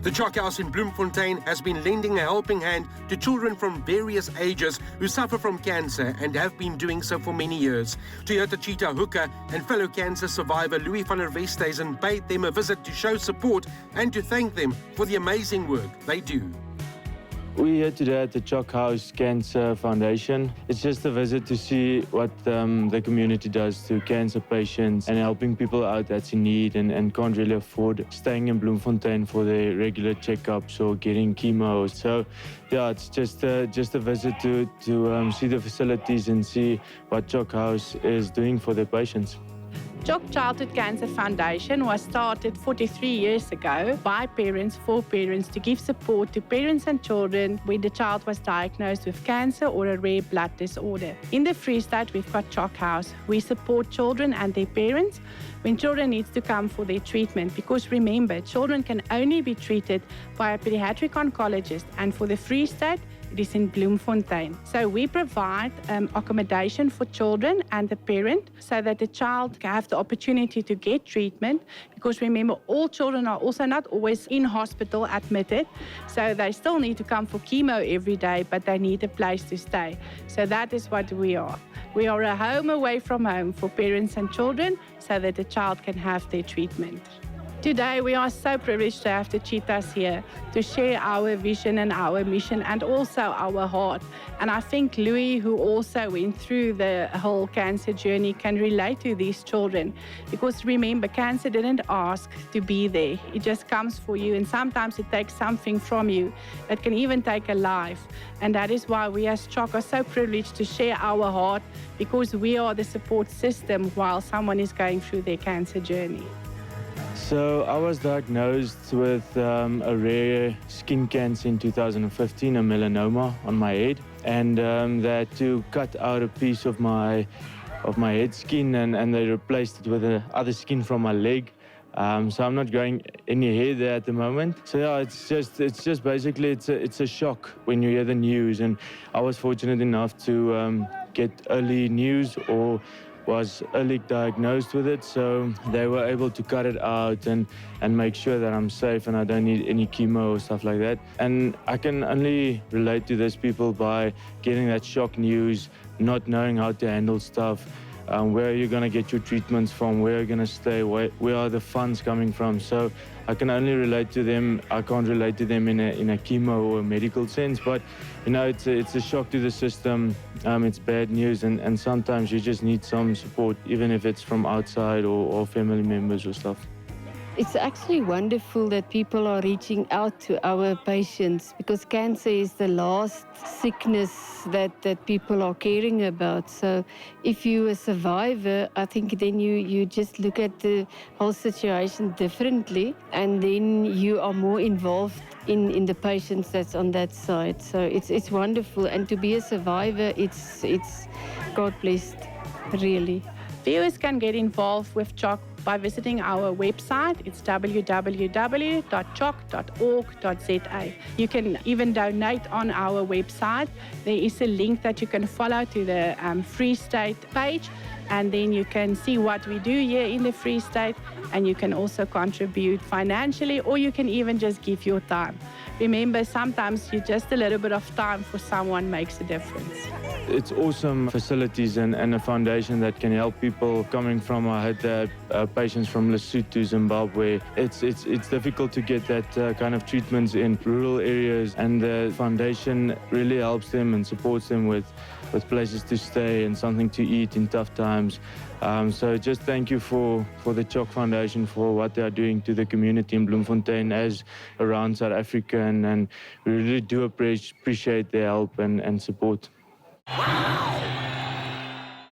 The CHOC House in Bloemfontein has been lending a helping hand to children from various ages who suffer from cancer and have been doing so for many years. Toyota Cheetah hooker and fellow cancer survivor Louis van der Westhuizen paid them a visit to show support and to thank them for the amazing work they do. We're here today at the CHOC House Cancer Foundation. It's just a visit to see what the community does to cancer patients and helping people out that's in need and can't really afford staying in Bloemfontein for their regular checkups or getting chemo. So yeah, it's just a visit to see the facilities and see what CHOC House is doing for their patients. CHOC Childhood Cancer Foundation was started 43 years ago by parents for parents to give support to parents and children when the child was diagnosed with cancer or a rare blood disorder. In the Free State, we've got CHOC House. We support children and their parents when children need to come for their treatment, because remember, children can only be treated by a pediatric oncologist, and for the Free State, it is in Bloemfontein. So we provide accommodation for children and the parent so that the child can have the opportunity to get treatment, because remember, all children are also not always in hospital admitted, so they still need to come for chemo every day, but they need a place to stay. So that is what we are. We are a home away from home for parents and children so that the child can have their treatment. Today, we are so privileged to have the Cheetahs here to share our vision and our mission and also our heart. And I think Louis, who also went through the whole cancer journey, can relate to these children. Because remember, cancer didn't ask to be there. It just comes for you, and sometimes it takes something from you that can even take a life. And that is why we as CHOC are so privileged to share our heart, because we are the support system while someone is going through their cancer journey. So I was diagnosed with a rare skin cancer in 2015, a melanoma on my head, and they had to cut out a piece of my head skin, and they replaced it with other skin from my leg. So I'm not growing any hair there at the moment. So yeah, it's just basically it's a shock when you hear the news, and I was fortunate enough to get early news or was early diagnosed with it, so they were able to cut it out and make sure that I'm safe and I don't need any chemo or stuff like that. And I can only relate to these people by getting that shock news, not knowing how to handle stuff, where are you going to get your treatments from, where are you going to stay, where are the funds coming from. So I can only relate to them. I can't relate to them in a chemo or a medical sense, but you know, it's a shock to the system. It's bad news, and sometimes you just need some support, even if it's from outside or family members or stuff. It's actually wonderful that people are reaching out to our patients, because cancer is the last sickness that people are caring about. So if you're a survivor, I think then you just look at the whole situation differently, and then you are more involved in the patients that's on that side. So it's wonderful, and to be a survivor, it's God blessed, really. Viewers can get involved with CHOC by visiting our website. It's www.choc.org.za. You can even donate on our website. There is a link that you can follow to the Free State page, and then you can see what we do here in the Free State, and you can also contribute financially, or you can even just give your time. Remember, sometimes just a little bit of time for someone makes a difference. It's awesome facilities and a foundation that can help people coming from, I had patients from Lesotho, Zimbabwe. It's difficult to get that kind of treatments in rural areas, and the foundation really helps them and supports them with places to stay and something to eat in tough times. So just thank you for the CHOC Foundation for what they are doing to the community in Bloemfontein as around South Africa, and we really do appreciate their help and support. Wow!